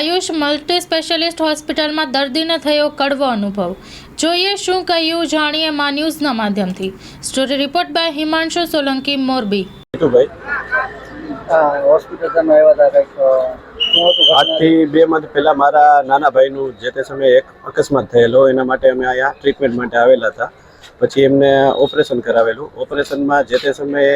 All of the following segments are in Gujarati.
આયુષ મલ્ટી સ્પેશિયાલિસ્ટ હોસ્પિટલમાં દર્દીને થયો કડવો અનુભવ। જોઈએ શું કહ્યું, જાણીએ મા ન્યૂઝના માધ્યમથી। Story report by Himanshu Solanki, Morbi. હોસ્પિટલમાં આવ્યા હતા, કંઈક આજથી 2 મંથ પહેલા મારા નાના ભાઈનું જે તે સમયે એક અકસ્માત થયેલો, એના માટે અમે અહીંયા ટ્રીટમેન્ટ માટે આવેલા હતા। પછી એમને ઓપરેશન કરાવેલું। ઓપરેશનમાં જે તે સમયે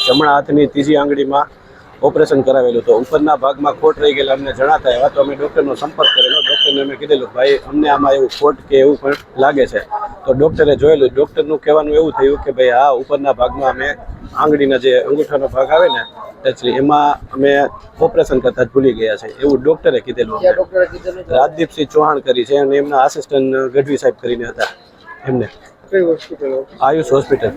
જમણા હાથની ત્રીજી આંગળીમાં ઓપરેશન કરાવેલું, તો ઉપરના ભાગમાં ખોટ રહી ગયેલા અમને જણાતા આવ્યા, તો અમે ડૉક્ટરનો સંપર્ક કરેલો। ડૉક્ટરને અમે કીધેલું ભાઈ અમને આમાં એવું ખોટ કે એવું પણ લાગે છે, તો ડૉક્ટરે જોયેલું। ડૉક્ટરનું કહેવાનું એવું થયું કે ભાઈ આ ઉપરના ભાગમાં અમે આંગળીના જે અંગૂઠાનો ભાગ આવે ને એકચ્યુઅલી એમાં અમે ઓપરેશન કરતા જ ભૂલી ગયા છે, એવું ડૉક્ટરે કીધેલું। રાજદીપસિંહ ચૌહાણ કરી છે અને એમના આસિસ્ટન્ટ ગઢવી સાહેબ કરીને હતા એમને। કઈ હોસ્પિટલ? આયુષ હોસ્પિટલ।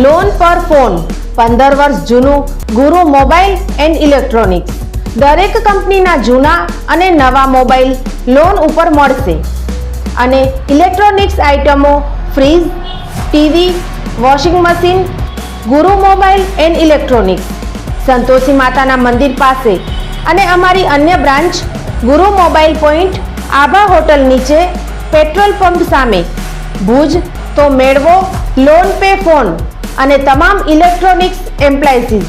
લોન પર ફોન 15 વર્ષ જૂનું ગુરુ મોબાઈલ એન્ડ ઇલેક્ટ્રોનિક્સ। દરેક કંપનીના જૂના અને નવા મોબાઈલ લોન ઉપર મળશે અને ઇલેક્ટ્રોનિક્સ આઇટમો ફ્રીજ, ટીવી, વોશિંગ મશીન। ગુરુ મોબાઈલ એન્ડ ઇલેક્ટ્રોનિક્સ સંતોષી માતાના મંદિર પાસે અને અમારી અન્ય બ્રાન્ચ ગુરુ મોબાઈલ પોઈન્ટ આભા હોટલ નીચે, પેટ્રોલ પંપ સામે, ભુજ। તો મેળવો લોન પે ફોન અને તમામ ઇલેક્ટ્રોનિક્સ એપ્લાયન્સીસ।